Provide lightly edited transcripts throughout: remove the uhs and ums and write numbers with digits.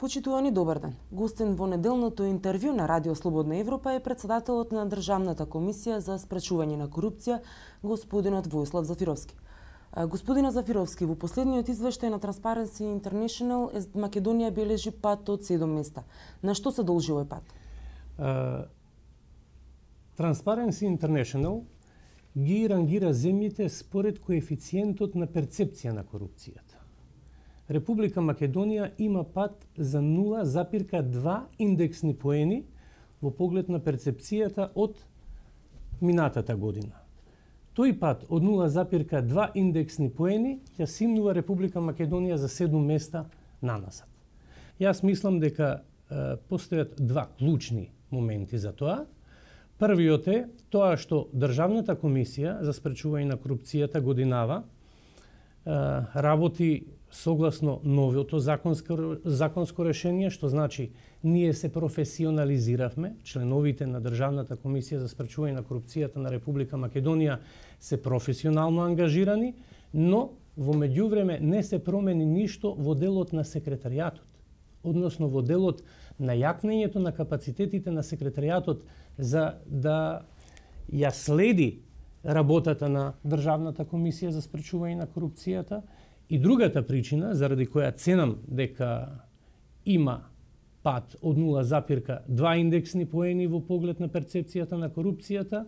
Почитувани, добар ден. Гостин во неделното интервју на Радио Слободна Европа е председателот на Државната комисија за спречување на корупција, господинот Војслав Зафировски. Господина Зафировски, во последниот извештај на Transparency International Македонија бележи пат од 7 места. На што се должи овој пат? Transparency International ги рангира земјите според коефициентот на перцепција на корупцијата. Република Македонија има пат за 0,2 индексни поени во поглед на перцепцијата од минатата година. Тој пат од 0,2 индексни поени ја симнува Република Македонија за 7 места наназад. Јас мислам дека постојат два клучни моменти за тоа. Првиот е тоа што Државната комисија за спречување на корупцијата годинава работи согласно новото законско решение, што значи ние се професионализиравме, членовите на Државната комисија за спречување на корупцијата на Република Македонија се професионално ангажирани, но во меѓувреме не се промени ништо во делот на секретаријатот, односно во делот на јакнењето на капацитетите на секретаријатот за да ја следи работата на Државната комисија за спречување на корупцијата. И другата причина, заради која ценам дека има пат од 0,2 индексни поени во поглед на перцепцијата на корупцијата,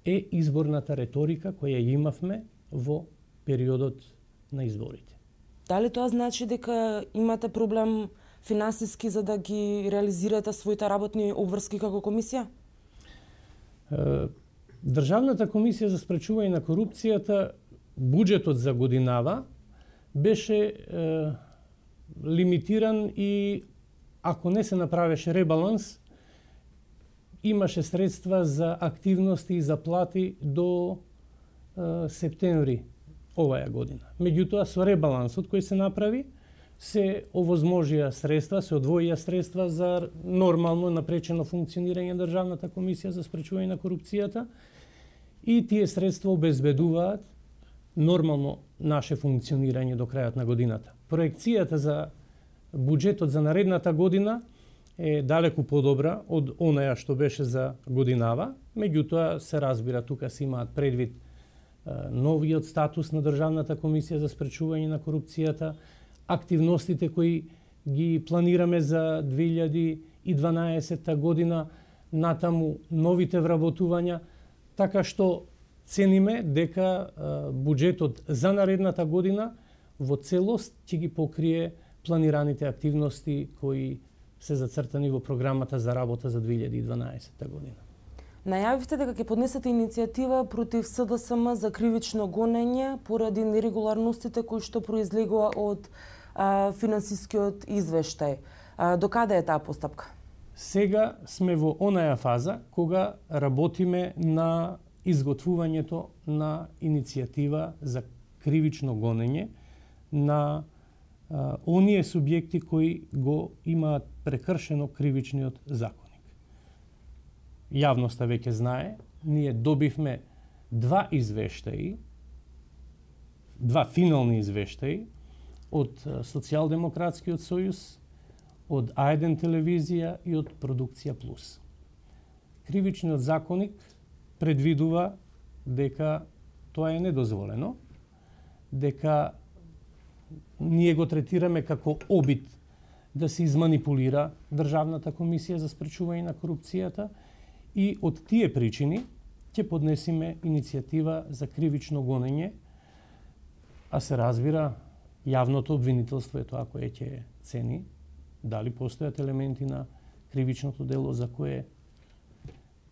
е изборната реторика која имавме во периодот на изборите. Дали тоа значи дека имате проблем финансиски за да ги реализирате своите работни обврски како комисија? Државната комисија за спречување на корупцијата, буџетот за годинава беше лимитиран и ако не се направеше ребаланс, имаше средства за активности и заплати до септември оваа година. Меѓутоа, со ребалансот кој се направи, се овозможија средства, се одвоија средства за нормално напречено функционирање на Државната комисија за спречување на корупцијата и тие средства обезбедуваат нормално наше функционирање до крајот на годината. Проекцијата за буџетот за наредната година е далеку подобра од онаја што беше за годинава, меѓутоа се разбира тука се имаат предвид новиот статус на Државната комисија за спречување на корупцијата, активностите кои ги планираме за 2012 година, натаму новите вработувања, така што цениме дека буџетот за наредната година во целост ќе ги покрие планираните активности кои се зацртани во програмата за работа за 2012 година. Најавивте дека ќе поднесете иницијатива против СДСМ за кривично гонење поради нерегуларностите кои што произлегува од финансискиот извештај. До каде е таа постапка? Сега сме во онаја фаза кога работиме на изготвувањето на иницијатива за кривично гонење на оние субјекти кои го имаат прекршено кривичниот законник. Јавноста веќе знае, ние добивме два финални извештаи од Социјалдемократскиот сојуз, од А1 телевизија и од Продукција Плюс. Кривичниот законник предвидува дека тоа е недозволено, дека ние го третираме како обид да се изманипулира Државната комисија за спречување на корупцијата и од тие причини ќе поднесиме иницијатива за кривично гонење, а се разбира јавното обвинителство е тоа кое ќе цени дали постојат елементи на кривичното дело за кое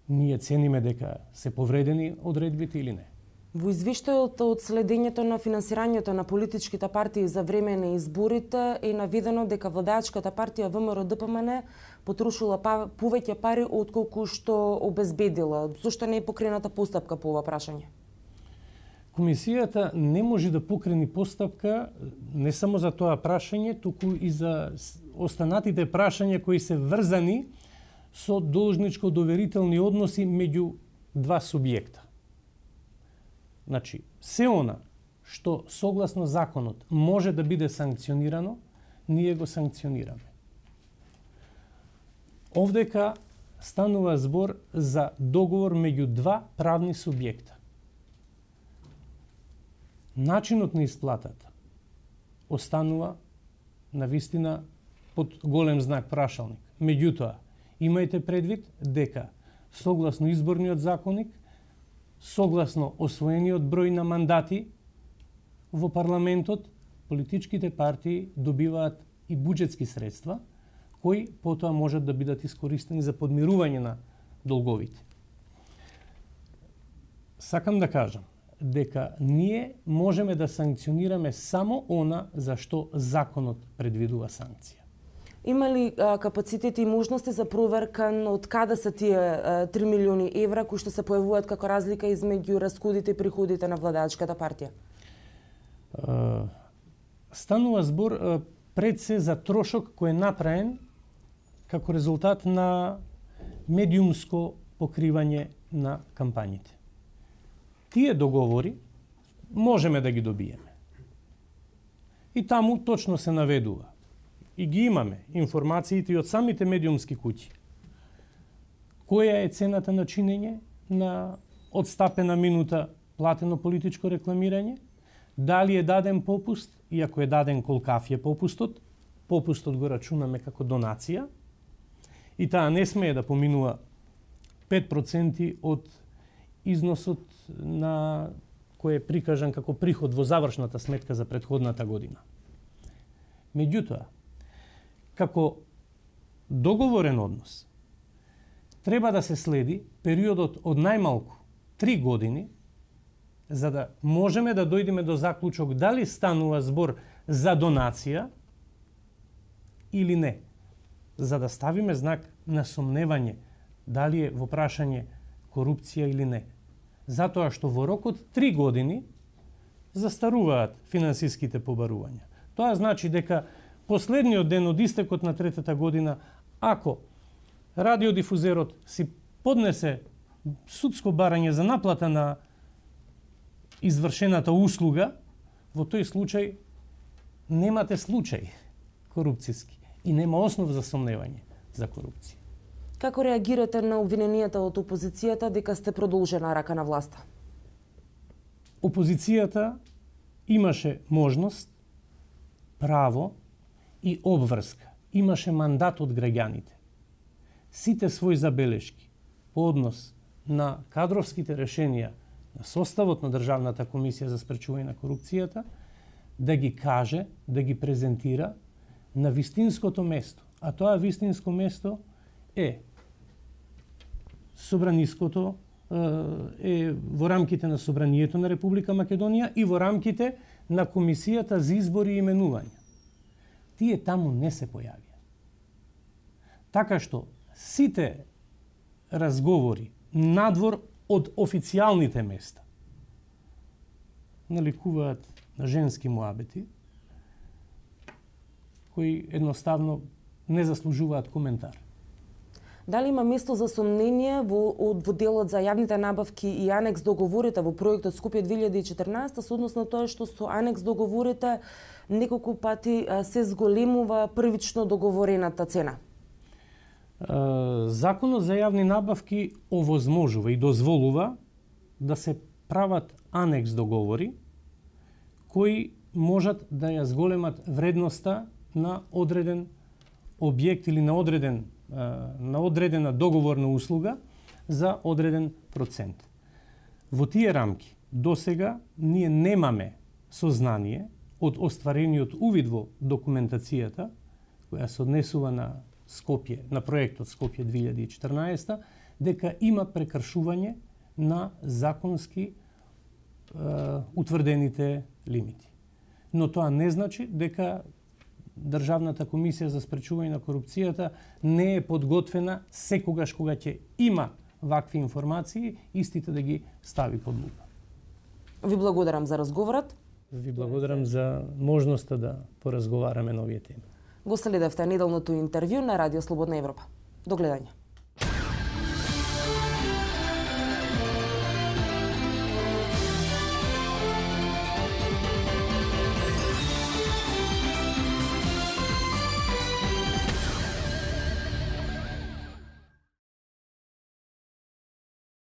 ние цениме дека се повредени одредбите или не. Во извештајот од следењето на финансирањето на политичките партии за време на изборите е наведено дека владеачката партија ВМРО-ДПМН потрошила повеќе пари отколку што обезбедила. Зошто не е покрената постапка по ова прашање? Комисијата не може да покрени постапка не само за тоа прашање, туку и за останатите прашања кои се врзани со должничко-доверителни односи меѓу два субјекта. Значи, се она што согласно законот може да биде санкционирано, ние го санкционираме. Овдека станува збор за договор меѓу два правни субјекта. Начинот на исплатата останува навистина под голем знак прашалник. Меѓутоа, имајте предвид дека согласно изборниот законник, согласно освоениот број на мандати во парламентот, политичките партии добиваат и буџетски средства, кои потоа можат да бидат искористени за подмирување на долговите. Сакам да кажам дека ние можеме да санкционираме само она за што законот предвидува санкција. Има ли капацитети и можности за проверка од каде се тие 3 милиони евра кои што се појавуваат како разлика измеѓу расходите и приходите на владеачката партија? Станува збор пред се за трошок кој е направен како резултат на медиумско покривање на кампањите. Тие договори можеме да ги добиеме. И таму точно се наведува. И ги имаме информациите и од самите медиумски куќи. Која е цената на чинење на одстапена минута платено политичко рекламирање? Дали е даден попуст и ако е даден колкав е попустот? Попустот го рачунаме како донација и таа не смее да поминува 5% од износот на кој е прикажан како приход во завршната сметка за претходната година. Меѓутоа, како договорен однос, треба да се следи периодот од најмалку 3 години, за да можеме да дојдеме до заклучок дали станува збор за донација или не, за да ставиме знак на сомневање дали е во прашање корупција или не. Затоа што во рок од 3 години застаруваат финансиските побарувања. Тоа значи дека последниот ден од истекот на третата година, ако радиодифузерот си поднесе судско барање за наплата на извршената услуга, во тој случај немате случај корупцијски и нема основ за сомневање за корупција. Како реагирате на обвиненијата од опозицијата дека сте продолжена рака на власта? Опозицијата имаше можност, право и обврска. Имаше мандат од граѓаните. Сите своји забелешки по однос на кадровските решенија на составот на Државната комисија за спречување на корупцијата, да ги каже, да ги презентира на вистинското место. А тоа вистинско место е собраниското, е во рамките на Собранието на Република Македонија и во рамките на Комисијата за избори и именувања. Тие таму не се појавија. Така што сите разговори надвор од официјалните места наликуваат на женски муабети кои едноставно не заслужуваат коментар. Дали има место за сомнение во делот за јавните набавки и анекс договорите во проектот Скопје 2014 со однос на тоа што со анекс договорите неколку пати се зголемува првично договорената цена? Законот за јавни набавки овозможува и дозволува да се прават анекс договори кои можат да ја зголемат вредноста на одреден објект или на одредена договорна услуга за одреден процент. Во тие рамки досега ние немаме сознание од остварениот увид во документацијата која се однесува на Скопје, на проектот Скопје 2014, дека има прекршување на законски утврдените лимити. Но тоа не значи дека Државната комисија за спречување на корупцијата не е подготвена секогаш кога ќе има вакви информации, истите да ги стави под лупа. Ви благодарам за разговорот. Ви благодарам за можноста да поразговараме на овие теми. Го следевте неделното интервју на Радио Слободна Европа. До гледање.